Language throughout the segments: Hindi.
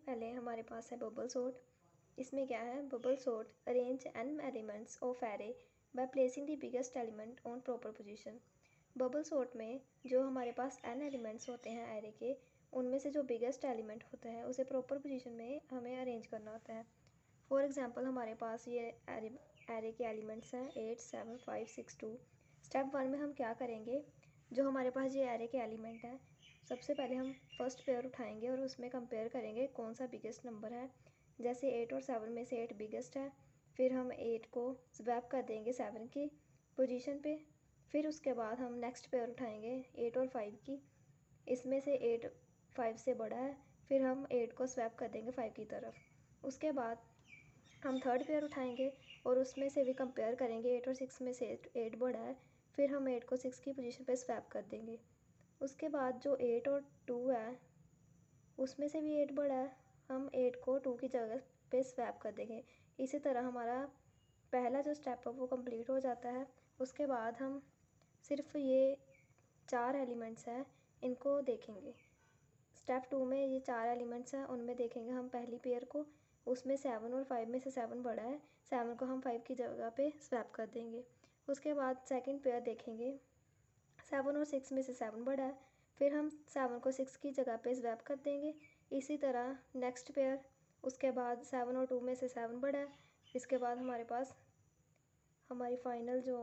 पहले हमारे पास है बबल सॉर्ट। इसमें क्या है, bubble sort arrange n elements of array by placing the biggest element on proper position. Bubble sort में जो हमारे पास n एलिमेंट्स होते हैं एरे के, उनमें से जो बिगेस्ट एलिमेंट होता है उसे प्रॉपर पोजीशन में हमें अरेंज करना होता है। फॉर एग्जांपल हमारे पास ये एरे के एलिमेंट्स हैं 8 7 5 6 2। स्टेप 1 में हम क्या करेंगे, जो हमारे पास ये एरे के एलिमेंट हैं, सबसे पहले हम फर्स्ट पेयर उठाएंगे और उसमें कंपेयर करेंगे कौन सा बिगेस्ट नंबर है। जैसे 8 और 7 में से 8 बिगेस्ट है, फिर हम 8 को स्वैप कर देंगे 7 की पोजीशन पे। फिर उसके बाद हम नेक्स्ट पेयर उठाएंगे 8 और 5 की, इसमें से 8 5 से बड़ा है, फिर हम 8 को स्वैप कर देंगे 5 की तरफ। उसके बाद हम थर्ड पेयर उठाएंगे और उसमें से भी कंपेयर करेंगे 8 और 6 में से 8 बड़ा है, फिर हम 8 को 6 की पोजीशन पे स्वैप कर देंगे। उसके बाद जो 8 और 2 है उसमें से भी 8 बड़ा है, हम 8 को 2 की जगह पे स्वैप कर देंगे। इसी तरह हमारा पहला जो स्टेप है वो कंप्लीट हो जाता है। उसके बाद हम सिर्फ ये 4 एलिमेंट्स हैं इनको देखेंगे। स्टेप 2 में ये 4 एलिमेंट्स हैं, उनमें देखेंगे हम पहली पेयर को, उसमें 7 और 5 में से 7 बड़ा है, 7 को हम 5 की जगह पे स्वैप कर देंगे। उसके बाद सेकंड पेयर देखेंगे, 7 और 6 में से 7 बड़ा है, फिर हम 7 को 6 की जगह पे स्वैप कर देंगे। इसी तरह नेक्स्ट पेयर, उसके बाद 7 और 2 में से 7 बड़ा है। इसके बाद हमारे पास हमारी फाइनल जो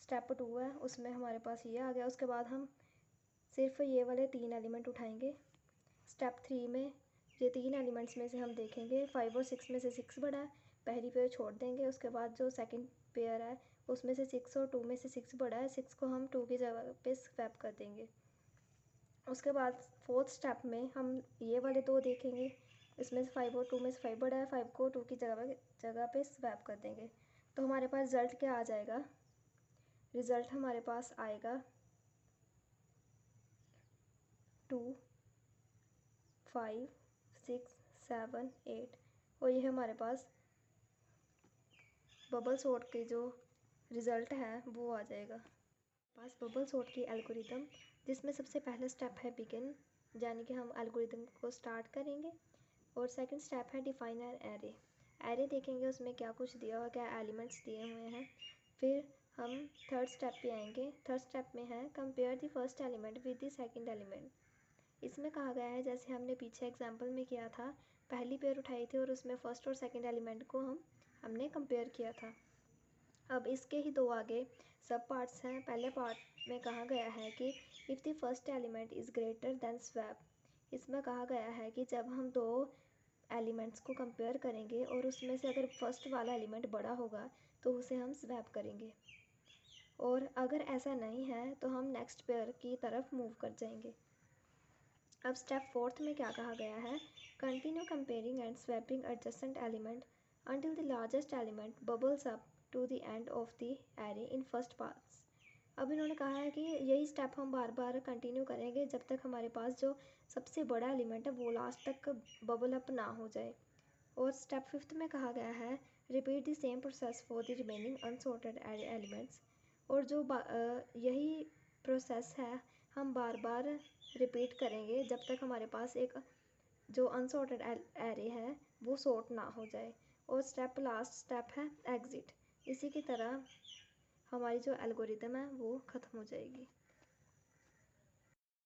स्टेप 2 है उसमें हमारे पास ये आ गया। उसके बाद हम सिर्फ ये वाले 3 एलिमेंट उठाएंगे। स्टेप 3 में ये 3 एलिमेंट्स में से हम देखेंगे 5 और 6 में से 6 बड़ा है, पहली पेयर छोड़ देंगे। उसके बाद जो सेकंड पेयर है उसमें से 6 और 2 में से 6 बड़ा है, 6 को हम 2 की जगह पे स्वैप कर देंगे। उसके बाद फोर्थ स्टेप में हम ये वाले 2 देखेंगे, इसमें से 5 और 2 में से 5 बड़ा है, 5 को 2 की जगह पे स्वैप कर देंगे। तो हमारे पास रिज़ल्ट क्या आ जाएगा, रिज़ल्ट हमारे पास आएगा 2 5 6 7 8, और ये हमारे पास बबल सॉर्ट के जो रिज़ल्ट है वो आ जाएगा। पास बबल सॉर्ट की एल्गोरिदम, जिसमें सबसे पहला स्टेप है बिगिन, यानी कि हम एल्गोरिदम को स्टार्ट करेंगे। और सेकंड स्टेप है डिफाइन एन एरे। एरे देखेंगे उसमें क्या कुछ दिया हुआ, क्या एलिमेंट्स दिए हुए हैं। फिर हम थर्ड स्टेप पे आएंगे। थर्ड स्टेप में है compare the first element with the second element. इसमें कहा गया है, जैसे हमने पीछे एग्जांपल में किया था, पहली पेयर उठाई थी और उसमें फर्स्ट और सेकंड एलिमेंट को हमने कंपेयर किया था। अब इसके ही 2 आगे सब पार्ट्स हैं। पहले पार्ट में कहा गया है कि if the first element is greater than swap. इसमें कहा गया है कि जब हम 2 एलिमेंट्स को कंपेयर करेंगे और उसमें से अगर फर्स्ट वाला एलिमेंट बड़ा होगा तो उसे हम स्वैप करेंगे, और अगर ऐसा नहीं है तो हम नेक्स्ट पेयर की तरफ मूव कर जाएंगे। अब स्टेप 4 में क्या कहा गया है, continue comparing and swapping adjacent element until the largest element bubbles up to the end of the array in first pass। अब इन्होंने कहा है कि यही स्टेप हम बार बार कंटिन्यू करेंगे जब तक हमारे पास जो सबसे बड़ा एलिमेंट है वो लास्ट तक बबल अप ना हो जाए। और स्टेप 5 में कहा गया है repeat the same process for the remaining unsorted elements. और जो यही प्रोसेस है हम बार बार रिपीट करेंगे जब तक हमारे पास एक जो अनसॉर्टेड एरे है वो सॉर्ट ना हो जाए। और स्टेप लास्ट स्टेप है एग्ज़िट। इसी की तरह हमारी जो एल्गोरिदम है वो ख़त्म हो जाएगी।